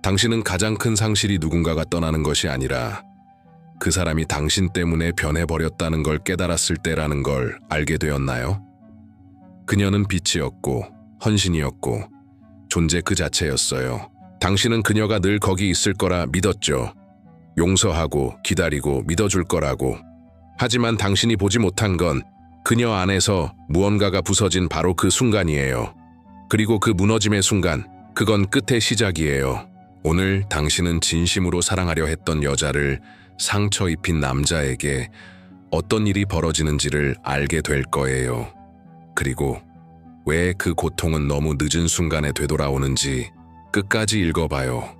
당신은 가장 큰 상실이 누군가가 떠나는 것이 아니라 그 사람이 당신 때문에 변해버렸다는 걸 깨달았을 때라는 걸 알게 되었나요? 그녀는 빛이었고 헌신이었고 존재 그 자체였어요. 당신은 그녀가 늘 거기 있을 거라 믿었죠. 용서하고 기다리고 믿어줄 거라고. 하지만 당신이 보지 못한 건 그녀 안에서 무언가가 부서진 바로 그 순간이에요. 그리고 그 무너짐의 순간, 그건 끝의 시작이에요. 오늘 당신은 진심으로 사랑하려 했던 여자를 상처 입힌 남자에게 어떤 일이 벌어지는지를 알게 될 거예요. 그리고 왜 그 고통은 너무 늦은 순간에 되돌아오는지 끝까지 읽어봐요.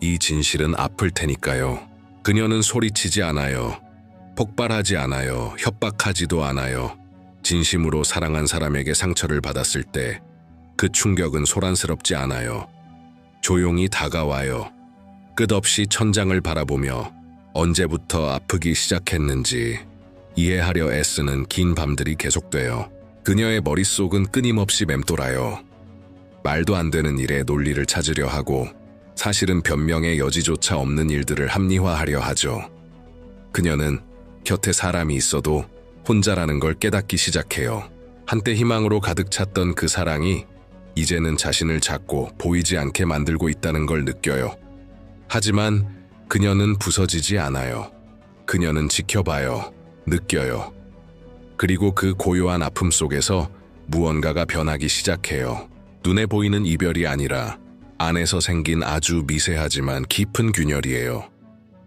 이 진실은 아플 테니까요. 그녀는 소리치지 않아요. 폭발하지 않아요. 협박하지도 않아요. 진심으로 사랑한 사람에게 상처를 받았을 때 그 충격은 소란스럽지 않아요. 조용히 다가와요. 끝없이 천장을 바라보며 언제부터 아프기 시작했는지 이해하려 애쓰는 긴 밤들이 계속돼요. 그녀의 머릿속은 끊임없이 맴돌아요. 말도 안 되는 일에 논리를 찾으려 하고 사실은 변명의 여지조차 없는 일들을 합리화하려 하죠. 그녀는 곁에 사람이 있어도 혼자라는 걸 깨닫기 시작해요. 한때 희망으로 가득 찼던 그 사랑이 이제는 자신을 작고 보이지 않게 만들고 있다는 걸 느껴요. 하지만 그녀는 부서지지 않아요. 그녀는 지켜봐요. 느껴요. 그리고 그 고요한 아픔 속에서 무언가가 변하기 시작해요. 눈에 보이는 이별이 아니라 안에서 생긴 아주 미세하지만 깊은 균열이에요.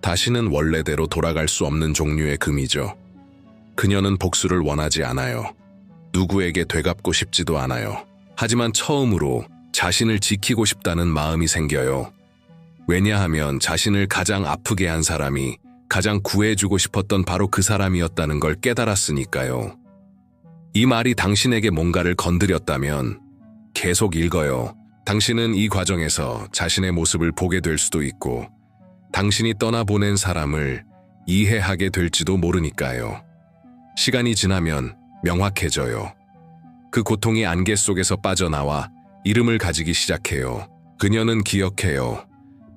다시는 원래대로 돌아갈 수 없는 종류의 금이죠. 그녀는 복수를 원하지 않아요. 누구에게 되갚고 싶지도 않아요. 하지만 처음으로 자신을 지키고 싶다는 마음이 생겨요. 왜냐하면 자신을 가장 아프게 한 사람이 가장 구해주고 싶었던 바로 그 사람이었다는 걸 깨달았으니까요. 이 말이 당신에게 뭔가를 건드렸다면 계속 읽어요. 당신은 이 과정에서 자신의 모습을 보게 될 수도 있고 당신이 떠나보낸 사람을 이해하게 될지도 모르니까요. 시간이 지나면 명확해져요. 그 고통이 안개 속에서 빠져나와 이름을 가지기 시작해요. 그녀는 기억해요.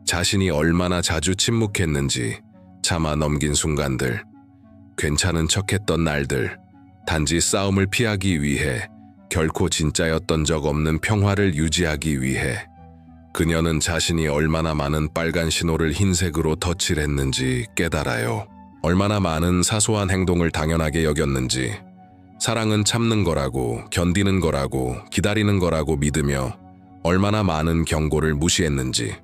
자신이 얼마나 자주 침묵했는지, 참아 넘긴 순간들, 괜찮은 척했던 날들, 단지 싸움을 피하기 위해, 결코 진짜였던 적 없는 평화를 유지하기 위해. 그녀는 자신이 얼마나 많은 빨간 신호를 흰색으로 덧칠했는지 깨달아요. 얼마나 많은 사소한 행동을 당연하게 여겼는지, 사랑은 참는 거라고, 견디는 거라고, 기다리는 거라고 믿으며 얼마나 많은 경고를 무시했는지.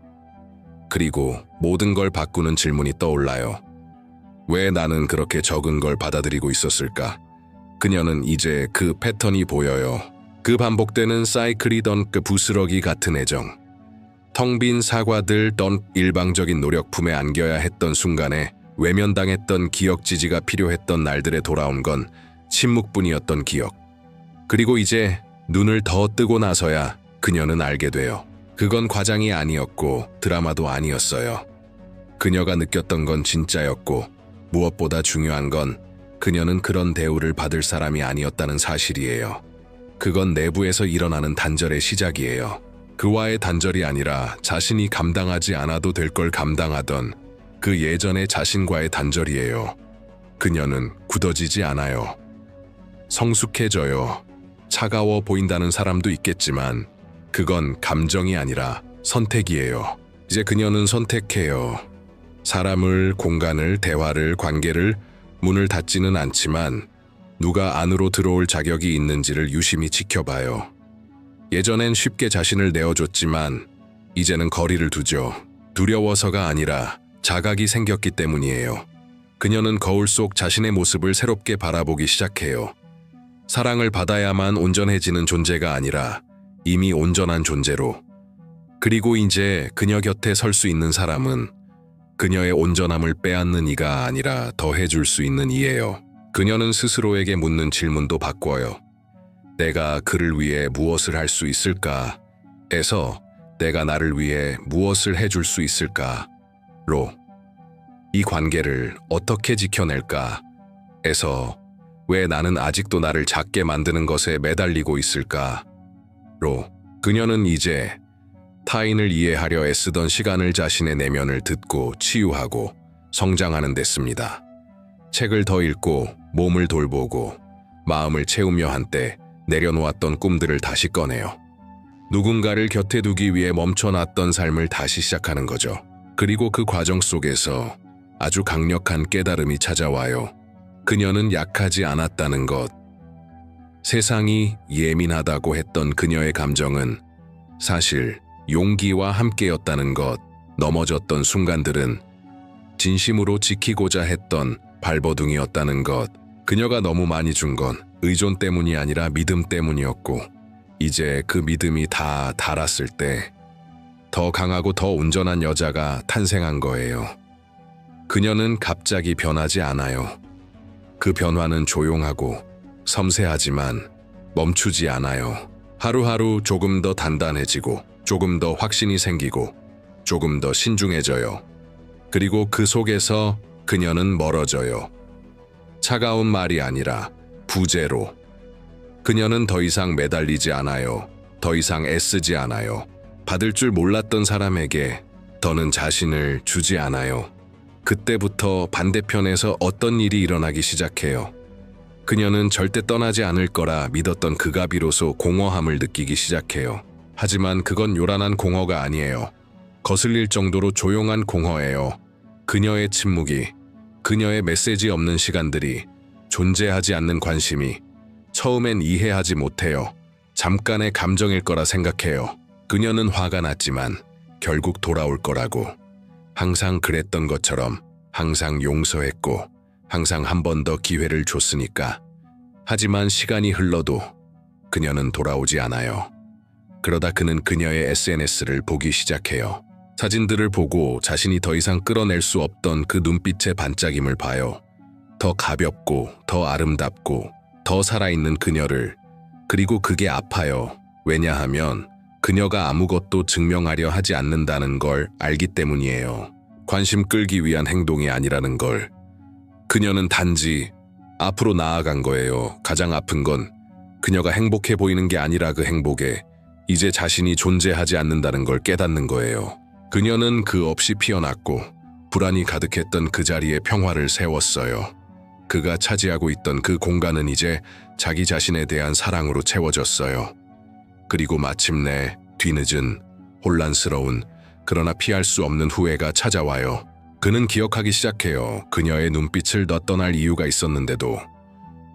그리고 모든 걸 바꾸는 질문이 떠올라요. 왜 나는 그렇게 적은 걸 받아들이고 있었을까? 그녀는 이제 그 패턴이 보여요. 그 반복되는 사이클이던 그 부스러기 같은 애정. 텅 빈 사과들 일방적인 노력 품에 안겨야 했던 순간에 외면당했던 기억지지가 필요했던 날들에 돌아온 건 침묵뿐이었던 기억. 그리고 이제 눈을 더 뜨고 나서야 그녀는 알게 돼요. 그건 과장이 아니었고 드라마도 아니었어요. 그녀가 느꼈던 건 진짜였고 무엇보다 중요한 건 그녀는 그런 대우를 받을 사람이 아니었다는 사실이에요. 그건 내부에서 일어나는 단절의 시작이에요. 그와의 단절이 아니라 자신이 감당하지 않아도 될 걸 감당하던 그 예전의 자신과의 단절이에요. 그녀는 굳어지지 않아요. 성숙해져요. 차가워 보인다는 사람도 있겠지만 그건 감정이 아니라 선택이에요. 이제 그녀는 선택해요. 사람을, 공간을, 대화를, 관계를, 문을 닫지는 않지만 누가 안으로 들어올 자격이 있는지를 유심히 지켜봐요. 예전엔 쉽게 자신을 내어줬지만 이제는 거리를 두죠. 두려워서가 아니라 자각이 생겼기 때문이에요. 그녀는 거울 속 자신의 모습을 새롭게 바라보기 시작해요. 사랑을 받아야만 온전해지는 존재가 아니라 이미 온전한 존재로. 그리고 이제 그녀 곁에 설 수 있는 사람은 그녀의 온전함을 빼앗는 이가 아니라 더해줄 수 있는 이예요. 그녀는 스스로에게 묻는 질문도 바꿔요. 내가 그를 위해 무엇을 할 수 있을까? 에서 내가 나를 위해 무엇을 해줄 수 있을까? 로. 이 관계를 어떻게 지켜낼까? 에서 왜 나는 아직도 나를 작게 만드는 것에 매달리고 있을까? 로. 그녀는 이제 타인을 이해하려 애쓰던 시간을 자신의 내면을 듣고 치유하고 성장하는 데 씁니다. 책을 더 읽고 몸을 돌보고 마음을 채우며 한때 내려놓았던 꿈들을 다시 꺼내요. 누군가를 곁에 두기 위해 멈춰놨던 삶을 다시 시작하는 거죠. 그리고 그 과정 속에서 아주 강력한 깨달음이 찾아와요. 그녀는 약하지 않았다는 것. 세상이 예민하다고 했던 그녀의 감정은 사실 용기와 함께였다는 것. 넘어졌던 순간들은 진심으로 지키고자 했던 발버둥이었다는 것. 그녀가 너무 많이 준 건 의존 때문이 아니라 믿음 때문이었고, 이제 그 믿음이 다 닳았을 때 더 강하고 더 온전한 여자가 탄생한 거예요. 그녀는 갑자기 변하지 않아요. 그 변화는 조용하고 섬세하지만 멈추지 않아요. 하루하루 조금 더 단단해지고 조금 더 확신이 생기고 조금 더 신중해져요. 그리고 그 속에서 그녀는 멀어져요. 차가운 말이 아니라 부재로. 그녀는 더 이상 매달리지 않아요. 더 이상 애쓰지 않아요. 받을 줄 몰랐던 사람에게 더는 자신을 주지 않아요. 그때부터 반대편에서 어떤 일이 일어나기 시작해요. 그녀는 절대 떠나지 않을 거라 믿었던 그가 비로소 공허함을 느끼기 시작해요. 하지만 그건 요란한 공허가 아니에요. 거슬릴 정도로 조용한 공허예요. 그녀의 침묵이, 그녀의 메시지 없는 시간들이, 존재하지 않는 관심이 처음엔 이해하지 못해요. 잠깐의 감정일 거라 생각해요. 그녀는 화가 났지만 결국 돌아올 거라고. 항상 그랬던 것처럼 항상 용서했고 항상 한 번 더 기회를 줬으니까. 하지만 시간이 흘러도 그녀는 돌아오지 않아요. 그러다 그는 그녀의 SNS를 보기 시작해요. 사진들을 보고 자신이 더 이상 끌어낼 수 없던 그 눈빛의 반짝임을 봐요. 더 가볍고 더 아름답고 더 살아있는 그녀를. 그리고 그게 아파요. 왜냐하면 그녀가 아무것도 증명하려 하지 않는다는 걸 알기 때문이에요. 관심 끌기 위한 행동이 아니라는 걸. 그녀는 단지 앞으로 나아간 거예요. 가장 아픈 건 그녀가 행복해 보이는 게 아니라 그 행복에 이제 자신이 존재하지 않는다는 걸 깨닫는 거예요. 그녀는 그 없이 피어났고 불안이 가득했던 그 자리에 평화를 세웠어요. 그가 차지하고 있던 그 공간은 이제 자기 자신에 대한 사랑으로 채워졌어요. 그리고 마침내 뒤늦은, 혼란스러운, 그러나 피할 수 없는 후회가 찾아와요. 그는 기억하기 시작해요. 그녀의 눈빛을 떠날 이유가 있었는데도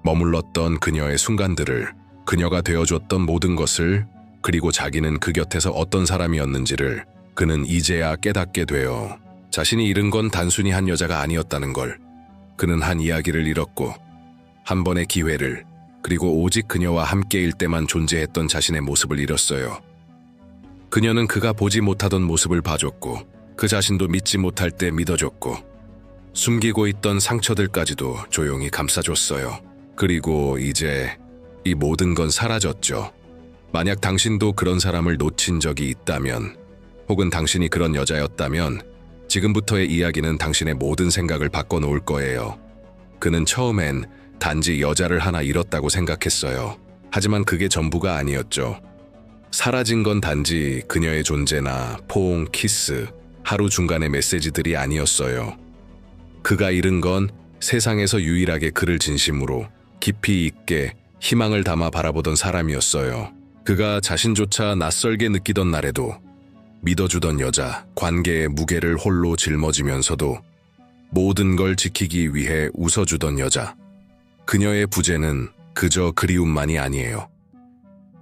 머물렀던 그녀의 순간들을, 그녀가 되어줬던 모든 것을, 그리고 자기는 그 곁에서 어떤 사람이었는지를 그는 이제야 깨닫게 돼요. 자신이 잃은 건 단순히 한 여자가 아니었다는 걸. 그는 한 이야기를 잃었고 한 번의 기회를, 그리고 오직 그녀와 함께일 때만 존재했던 자신의 모습을 잃었어요. 그녀는 그가 보지 못하던 모습을 봐줬고 그 자신도 믿지 못할 때 믿어줬고 숨기고 있던 상처들까지도 조용히 감싸줬어요. 그리고 이제 이 모든 건 사라졌죠. 만약 당신도 그런 사람을 놓친 적이 있다면, 혹은 당신이 그런 여자였다면 지금부터의 이야기는 당신의 모든 생각을 바꿔놓을 거예요. 그는 처음엔 단지 여자를 하나 잃었다고 생각했어요. 하지만 그게 전부가 아니었죠. 사라진 건 단지 그녀의 존재나 포옹, 키스, 하루 중간의 메시지들이 아니었어요. 그가 잃은 건 세상에서 유일하게 그를 진심으로 깊이 있게 희망을 담아 바라보던 사람이었어요. 그가 자신조차 낯설게 느끼던 날에도 믿어주던 여자, 관계의 무게를 홀로 짊어지면서도 모든 걸 지키기 위해 웃어주던 여자. 그녀의 부재는 그저 그리움만이 아니에요.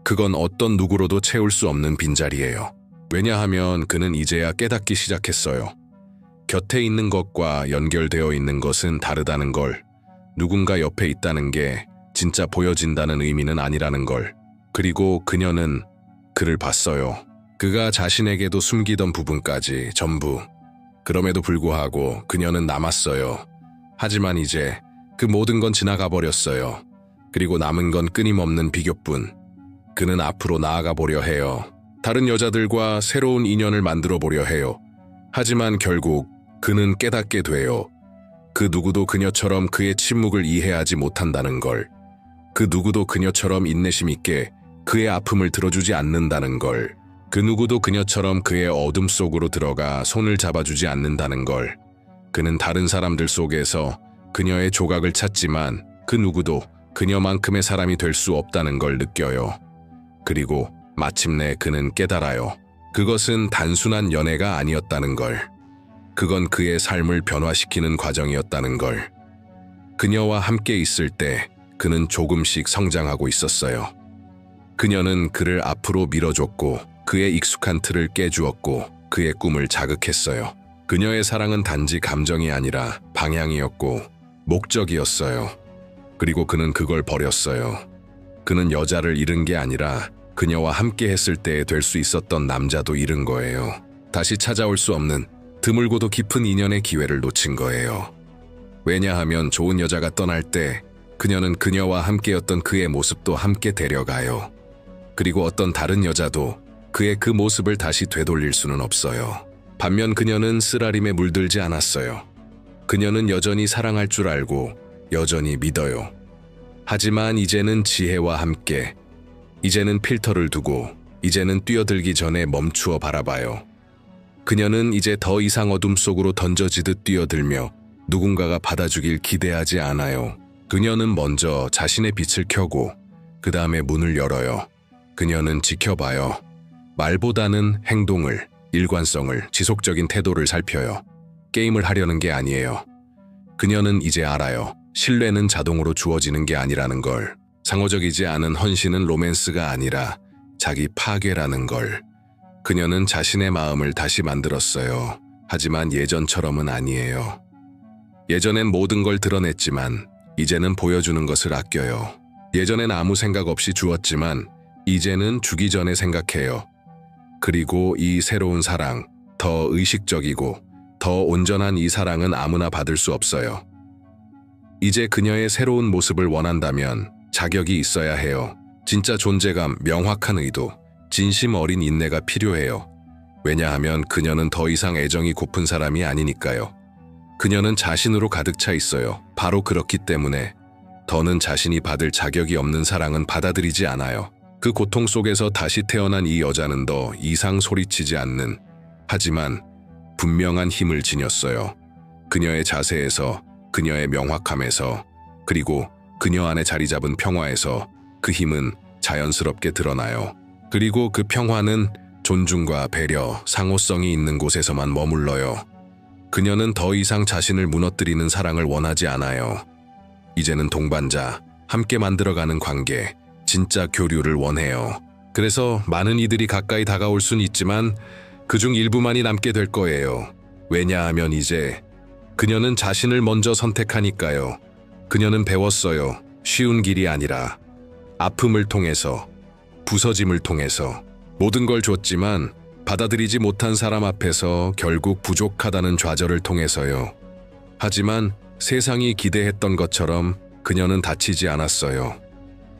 그건 어떤 누구로도 채울 수 없는 빈자리예요. 왜냐하면 그는 이제야 깨닫기 시작했어요. 곁에 있는 것과 연결되어 있는 것은 다르다는 걸, 누군가 옆에 있다는 게 진짜 보여진다는 의미는 아니라는 걸. 그리고 그녀는 그를 봤어요. 그가 자신에게도 숨기던 부분까지 전부. 그럼에도 불구하고 그녀는 남았어요. 하지만 이제 그 모든 건 지나가 버렸어요. 그리고 남은 건 끊임없는 비교뿐. 그는 앞으로 나아가 보려 해요. 다른 여자들과 새로운 인연을 만들어 보려 해요. 하지만 결국 그는 깨닫게 돼요. 그 누구도 그녀처럼 그의 침묵을 이해하지 못한다는 걸. 그 누구도 그녀처럼 인내심 있게 그의 아픔을 들어주지 않는다는 걸. 그 누구도 그녀처럼 그의 어둠 속으로 들어가 손을 잡아주지 않는다는 걸. 그는 다른 사람들 속에서 그녀의 조각을 찾지만 그 누구도 그녀만큼의 사람이 될 수 없다는 걸 느껴요. 그리고 마침내 그는 깨달아요. 그것은 단순한 연애가 아니었다는 걸. 그건 그의 삶을 변화시키는 과정이었다는 걸. 그녀와 함께 있을 때 그는 조금씩 성장하고 있었어요. 그녀는 그를 앞으로 밀어줬고 그의 익숙한 틀을 깨주었고 그의 꿈을 자극했어요. 그녀의 사랑은 단지 감정이 아니라 방향이었고 목적이었어요. 그리고 그는 그걸 버렸어요. 그는 여자를 잃은 게 아니라 그녀와 함께 했을 때 될 수 있었던 남자도 잃은 거예요. 다시 찾아올 수 없는 드물고도 깊은 인연의 기회를 놓친 거예요. 왜냐하면 좋은 여자가 떠날 때 그녀는 그녀와 함께였던 그의 모습도 함께 데려가요. 그리고 어떤 다른 여자도 그의 그 모습을 다시 되돌릴 수는 없어요. 반면 그녀는 쓰라림에 물들지 않았어요. 그녀는 여전히 사랑할 줄 알고 여전히 믿어요. 하지만 이제는 지혜와 함께, 이제는 필터를 두고, 이제는 뛰어들기 전에 멈추어 바라봐요. 그녀는 이제 더 이상 어둠 속으로 던져지듯 뛰어들며 누군가가 받아주길 기대하지 않아요. 그녀는 먼저 자신의 빛을 켜고 그 다음에 문을 열어요. 그녀는 지켜봐요. 말보다는 행동을, 일관성을, 지속적인 태도를 살펴요. 게임을 하려는 게 아니에요. 그녀는 이제 알아요. 신뢰는 자동으로 주어지는 게 아니라는 걸. 상호적이지 않은 헌신은 로맨스가 아니라 자기 파괴라는 걸. 그녀는 자신의 마음을 다시 만들었어요. 하지만 예전처럼은 아니에요. 예전엔 모든 걸 드러냈지만 이제는 보여주는 것을 아껴요. 예전엔 아무 생각 없이 주었지만 이제는 주기 전에 생각해요. 그리고 이 새로운 사랑, 더 의식적이고 더 온전한 이 사랑은 아무나 받을 수 없어요. 이제 그녀의 새로운 모습을 원한다면 자격이 있어야 해요. 진짜 존재감, 명확한 의도, 진심 어린 인내가 필요해요. 왜냐하면 그녀는 더 이상 애정이 고픈 사람이 아니니까요. 그녀는 자신으로 가득 차 있어요. 바로 그렇기 때문에 더는 자신이 받을 자격이 없는 사랑은 받아들이지 않아요. 그 고통 속에서 다시 태어난 이 여자는 더 이상 소리치지 않는, 하지만 분명한 힘을 지녔어요. 그녀의 자세에서, 그녀의 명확함에서, 그리고 그녀 안에 자리 잡은 평화에서 그 힘은 자연스럽게 드러나요. 그리고 그 평화는 존중과 배려, 상호성이 있는 곳에서만 머물러요. 그녀는 더 이상 자신을 무너뜨리는 사랑을 원하지 않아요. 이제는 동반자, 함께 만들어가는 관계, 진짜 교류를 원해요. 그래서 많은 이들이 가까이 다가올 순 있지만 그중 일부만이 남게 될 거예요. 왜냐하면 이제 그녀는 자신을 먼저 선택하니까요. 그녀는 배웠어요. 쉬운 길이 아니라 아픔을 통해서, 부서짐을 통해서. 모든 걸 줬지만 받아들이지 못한 사람 앞에서 결국 부족하다는 좌절을 통해서요. 하지만 세상이 기대했던 것처럼 그녀는 다치지 않았어요.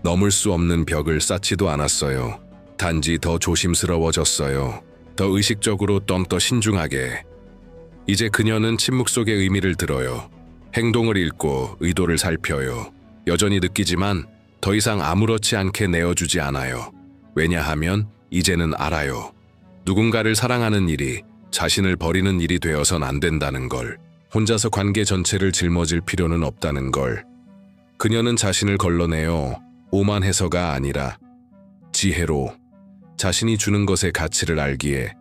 넘을 수 없는 벽을 쌓지도 않았어요. 단지 더 조심스러워졌어요. 더 의식적으로 좀 더 신중하게. 이제 그녀는 침묵 속의 의미를 들어요. 행동을 읽고 의도를 살펴요. 여전히 느끼지만 더 이상 아무렇지 않게 내어주지 않아요. 왜냐하면 이제는 알아요. 누군가를 사랑하는 일이 자신을 버리는 일이 되어선 안 된다는 걸. 혼자서 관계 전체를 짊어질 필요는 없다는 걸. 그녀는 자신을 걸러내요. 오만해서가 아니라 지혜로, 자신이 주는 것의 가치를 알기에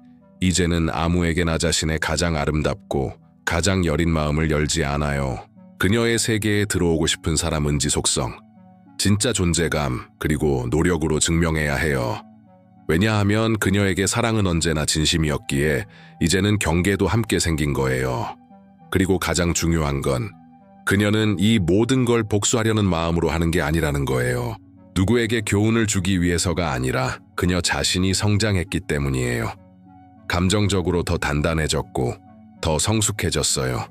이제는 아무에게나 자신의 가장 아름답고 가장 여린 마음을 열지 않아요. 그녀의 세계에 들어오고 싶은 사람은 지속성, 진짜 존재감, 그리고 노력으로 증명해야 해요. 왜냐하면 그녀에게 사랑은 언제나 진심이었기에 이제는 경계도 함께 생긴 거예요. 그리고 가장 중요한 건 그녀는 이 모든 걸 복수하려는 마음으로 하는 게 아니라는 거예요. 누구에게 교훈을 주기 위해서가 아니라 그녀 자신이 성장했기 때문이에요. 감정적으로 더 단단해졌고 더 성숙해졌어요.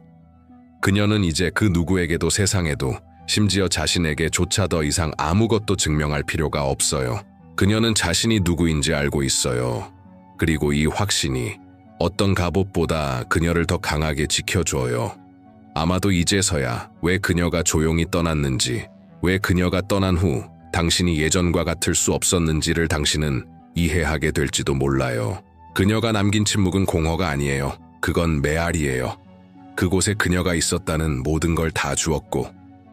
그녀는 이제 그 누구에게도 세상에도 심지어 자신에게조차 더 이상 아무것도 증명할 필요가 없어요. 그녀는 자신이 누구인지 알고 있어요. 그리고 이 확신이 어떤 갑옷보다 그녀를 더 강하게 지켜줘요. 아마도 이제서야 왜 그녀가 조용히 떠났는지, 왜 그녀가 떠난 후 당신이 예전과 같을 수 없었는지를 당신은 이해하게 될지도 몰라요. 그녀가 남긴 침묵은 공허가 아니에요. 그건 메아리예요. 그곳에 그녀가 있었다는 모든 걸 다 주었고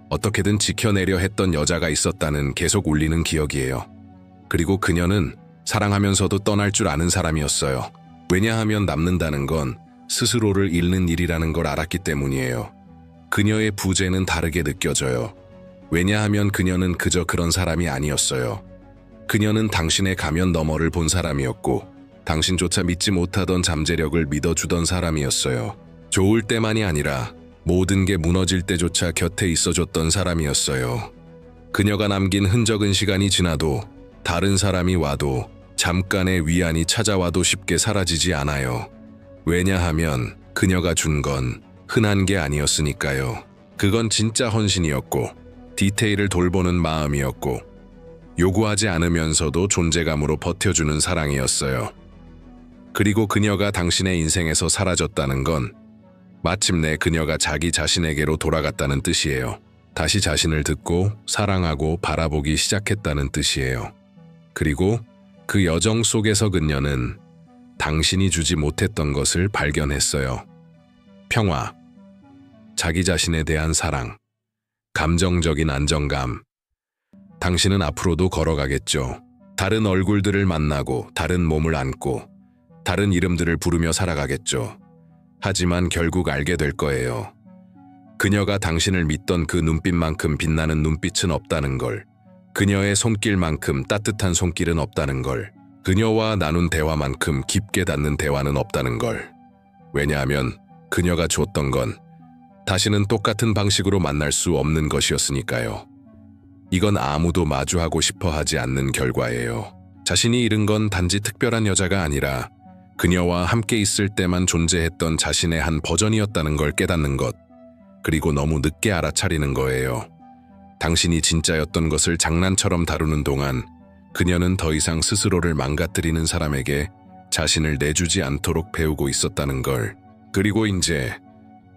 어떻게든 지켜내려 했던 여자가 있었다는 계속 울리는 기억이에요. 그리고 그녀는 사랑하면서도 떠날 줄 아는 사람이었어요. 왜냐하면 남는다는 건 스스로를 잃는 일이라는 걸 알았기 때문이에요. 그녀의 부재는 다르게 느껴져요. 왜냐하면 그녀는 그저 그런 사람이 아니었어요. 그녀는 당신의 가면 너머를 본 사람이었고 당신조차 믿지 못하던 잠재력을 믿어주던 사람이었어요. 좋을 때만이 아니라 모든 게 무너질 때조차 곁에 있어줬던 사람이었어요. 그녀가 남긴 흔적은 시간이 지나도 다른 사람이 와도 잠깐의 위안이 찾아와도 쉽게 사라지지 않아요. 왜냐하면 그녀가 준 건 흔한 게 아니었으니까요. 그건 진짜 헌신이었고 디테일을 돌보는 마음이었고 요구하지 않으면서도 존재감으로 버텨주는 사랑이었어요. 그리고 그녀가 당신의 인생에서 사라졌다는 건 마침내 그녀가 자기 자신에게로 돌아갔다는 뜻이에요. 다시 자신을 듣고 사랑하고 바라보기 시작했다는 뜻이에요. 그리고 그 여정 속에서 그녀는 당신이 주지 못했던 것을 발견했어요. 평화, 자기 자신에 대한 사랑, 감정적인 안정감. 당신은 앞으로도 걸어가겠죠. 다른 얼굴들을 만나고 다른 몸을 안고 다른 이름들을 부르며 살아가겠죠. 하지만 결국 알게 될 거예요. 그녀가 당신을 믿던 그 눈빛만큼 빛나는 눈빛은 없다는 걸. 그녀의 손길만큼 따뜻한 손길은 없다는 걸. 그녀와 나눈 대화만큼 깊게 닿는 대화는 없다는 걸. 왜냐하면 그녀가 주었던 건 다시는 똑같은 방식으로 만날 수 없는 것이었으니까요. 이건 아무도 마주하고 싶어 하지 않는 결과예요. 자신이 잃은 건 단지 특별한 여자가 아니라 그녀와 함께 있을 때만 존재했던 자신의 한 버전이었다는 걸 깨닫는 것. 그리고 너무 늦게 알아차리는 거예요. 당신이 진짜였던 것을 장난처럼 다루는 동안 그녀는 더 이상 스스로를 망가뜨리는 사람에게 자신을 내주지 않도록 배우고 있었다는 걸. 그리고 이제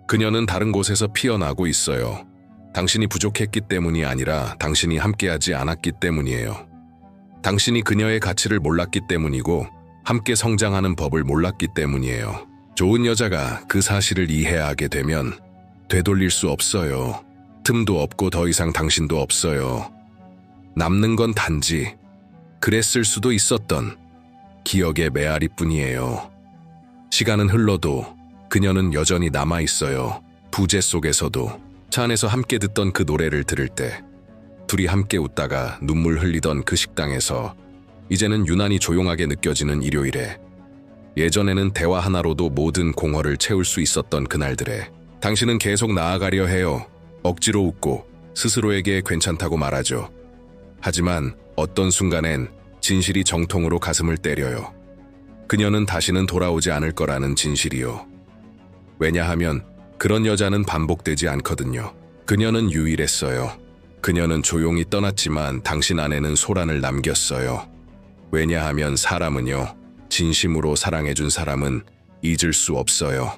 그녀는 다른 곳에서 피어나고 있어요. 당신이 부족했기 때문이 아니라 당신이 함께하지 않았기 때문이에요. 당신이 그녀의 가치를 몰랐기 때문이고 함께 성장하는 법을 몰랐기 때문이에요. 좋은 여자가 그 사실을 이해하게 되면 되돌릴 수 없어요. 틈도 없고 더 이상 당신도 없어요. 남는 건 단지 그랬을 수도 있었던 기억의 메아리뿐이에요. 시간은 흘러도 그녀는 여전히 남아있어요. 부재 속에서도. 차 안에서 함께 듣던 그 노래를 들을 때, 둘이 함께 웃다가 눈물 흘리던 그 식당에서, 이제는 유난히 조용하게 느껴지는 일요일에, 예전에는 대화 하나로도 모든 공허를 채울 수 있었던 그날들에, 당신은 계속 나아가려 해요. 억지로 웃고 스스로에게 괜찮다고 말하죠. 하지만 어떤 순간엔 진실이 정통으로 가슴을 때려요. 그녀는 다시는 돌아오지 않을 거라는 진실이요. 왜냐하면 그런 여자는 반복되지 않거든요. 그녀는 유일했어요. 그녀는 조용히 떠났지만 당신 안에는 소란을 남겼어요. 왜냐하면 사람은요, 진심으로 사랑해준 사람은 잊을 수 없어요.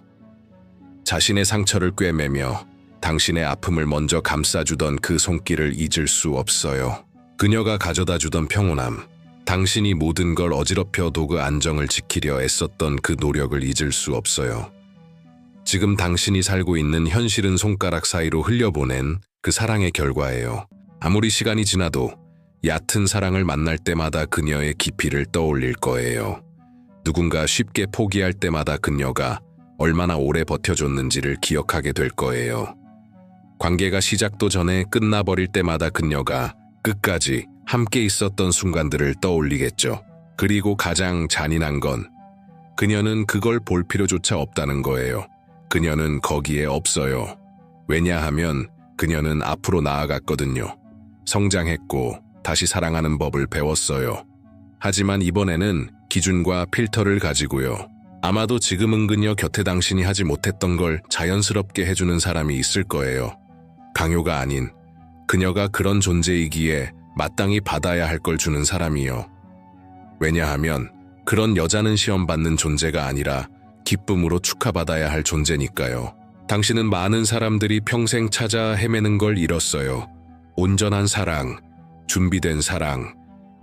자신의 상처를 꿰매며 당신의 아픔을 먼저 감싸주던 그 손길을 잊을 수 없어요. 그녀가 가져다주던 평온함, 당신이 모든 걸 어지럽혀도 그 안정을 지키려 애썼던 그 노력을 잊을 수 없어요. 지금 당신이 살고 있는 현실은 손가락 사이로 흘려보낸 그 사랑의 결과예요. 아무리 시간이 지나도 얕은 사랑을 만날 때마다 그녀의 깊이를 떠올릴 거예요. 누군가 쉽게 포기할 때마다 그녀가 얼마나 오래 버텨줬는지를 기억하게 될 거예요. 관계가 시작도 전에 끝나버릴 때마다 그녀가 끝까지 함께 있었던 순간들을 떠올리겠죠. 그리고 가장 잔인한 건 그녀는 그걸 볼 필요조차 없다는 거예요. 그녀는 거기에 없어요. 왜냐하면 그녀는 앞으로 나아갔거든요. 성장했고 다시 사랑하는 법을 배웠어요. 하지만 이번에는 기준과 필터를 가지고요. 아마도 지금은 그녀 곁에 당신이 하지 못했던 걸 자연스럽게 해주는 사람이 있을 거예요. 강요가 아닌 그녀가 그런 존재이기에 마땅히 받아야 할 걸 주는 사람이요. 왜냐하면 그런 여자는 시험받는 존재가 아니라 기쁨으로 축하받아야 할 존재니까요. 당신은 많은 사람들이 평생 찾아 헤매는 걸 잃었어요. 온전한 사랑, 준비된 사랑,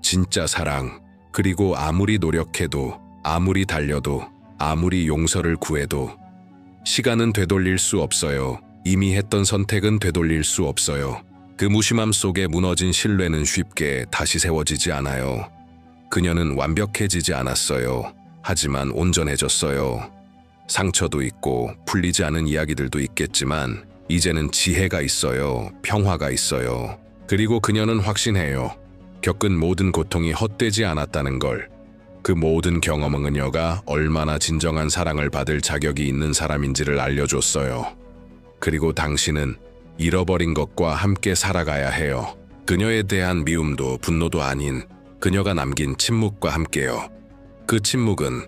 진짜 사랑, 그리고 아무리 노력해도, 아무리 달려도, 아무리 용서를 구해도 시간은 되돌릴 수 없어요. 이미 했던 선택은 되돌릴 수 없어요. 그 무심함 속에 무너진 신뢰는 쉽게 다시 세워지지 않아요. 그녀는 완벽해지지 않았어요. 하지만 온전해졌어요. 상처도 있고 풀리지 않은 이야기들도 있겠지만 이제는 지혜가 있어요. 평화가 있어요. 그리고 그녀는 확신해요. 겪은 모든 고통이 헛되지 않았다는 걸. 그 모든 경험은 그녀가 얼마나 진정한 사랑을 받을 자격이 있는 사람인지를 알려줬어요. 그리고 당신은 잃어버린 것과 함께 살아가야 해요. 그녀에 대한 미움도 분노도 아닌 그녀가 남긴 침묵과 함께요. 그 침묵은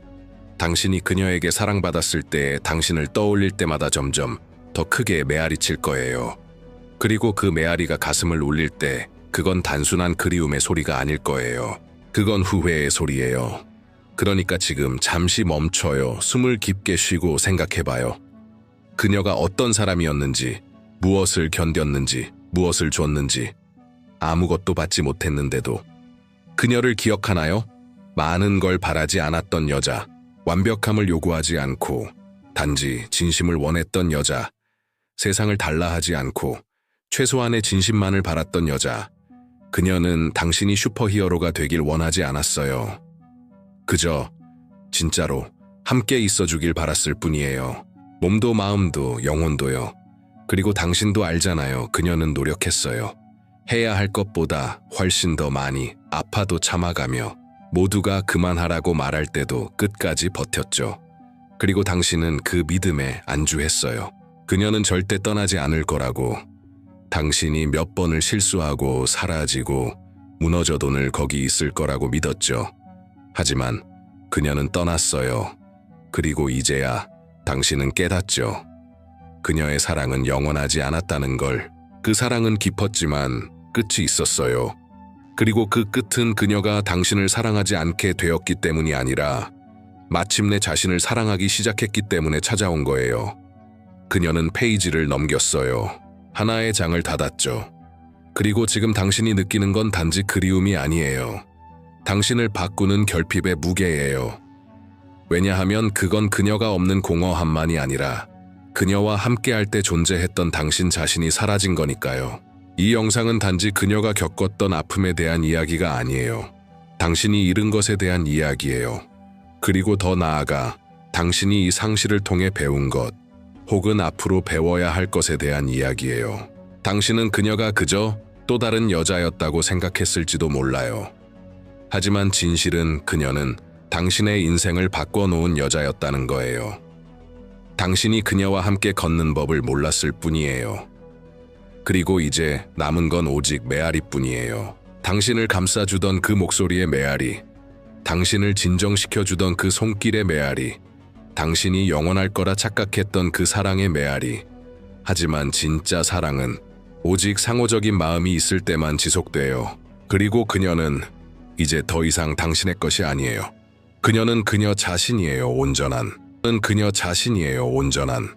당신이 그녀에게 사랑받았을 때 당신을 떠올릴 때마다 점점 더 크게 메아리칠 거예요. 그리고 그 메아리가 가슴을 울릴 때 그건 단순한 그리움의 소리가 아닐 거예요. 그건 후회의 소리예요. 그러니까 지금 잠시 멈춰요. 숨을 깊게 쉬고 생각해봐요. 그녀가 어떤 사람이었는지, 무엇을 견뎠는지, 무엇을 줬는지, 아무것도 받지 못했는데도 그녀를 기억하나요? 많은 걸 바라지 않았던 여자, 완벽함을 요구하지 않고 단지 진심을 원했던 여자, 세상을 달라 하지 않고 최소한의 진심만을 바랐던 여자. 그녀는 당신이 슈퍼히어로가 되길 원하지 않았어요. 그저 진짜로 함께 있어주길 바랐을 뿐이에요. 몸도 마음도 영혼도요. 그리고 당신도 알잖아요. 그녀는 노력했어요. 해야 할 것보다 훨씬 더 많이 아파도 참아가며 모두가 그만하라고 말할 때도 끝까지 버텼죠. 그리고 당신은 그 믿음에 안주했어요. 그녀는 절대 떠나지 않을 거라고. 당신이 몇 번을 실수하고 사라지고 무너져도 늘 거기 있을 거라고 믿었죠. 하지만 그녀는 떠났어요. 그리고 이제야 당신은 깨닫죠. 그녀의 사랑은 영원하지 않았다는 걸. 그 사랑은 깊었지만 끝이 있었어요. 그리고 그 끝은 그녀가 당신을 사랑하지 않게 되었기 때문이 아니라 마침내 자신을 사랑하기 시작했기 때문에 찾아온 거예요. 그녀는 페이지를 넘겼어요. 하나의 장을 닫았죠. 그리고 지금 당신이 느끼는 건 단지 그리움이 아니에요. 당신을 바꾸는 결핍의 무게예요. 왜냐하면 그건 그녀가 없는 공허함만이 아니라 그녀와 함께할 때 존재했던 당신 자신이 사라진 거니까요. 이 영상은 단지 그녀가 겪었던 아픔에 대한 이야기가 아니에요. 당신이 잃은 것에 대한 이야기예요. 그리고 더 나아가 당신이 이 상실을 통해 배운 것, 혹은 앞으로 배워야 할 것에 대한 이야기예요. 당신은 그녀가 그저 또 다른 여자였다고 생각했을지도 몰라요. 하지만 진실은 그녀는 당신의 인생을 바꿔놓은 여자였다는 거예요. 당신이 그녀와 함께 걷는 법을 몰랐을 뿐이에요. 그리고 이제 남은 건 오직 메아리뿐이에요. 당신을 감싸주던 그 목소리의 메아리, 당신을 진정시켜주던 그 손길의 메아리, 당신이 영원할 거라 착각했던 그 사랑의 메아리. 하지만 진짜 사랑은 오직 상호적인 마음이 있을 때만 지속돼요. 그리고 그녀는 이제 더 이상 당신의 것이 아니에요. 그녀는 그녀 자신이에요, 온전한. 그녀 자신이에요, 온전한.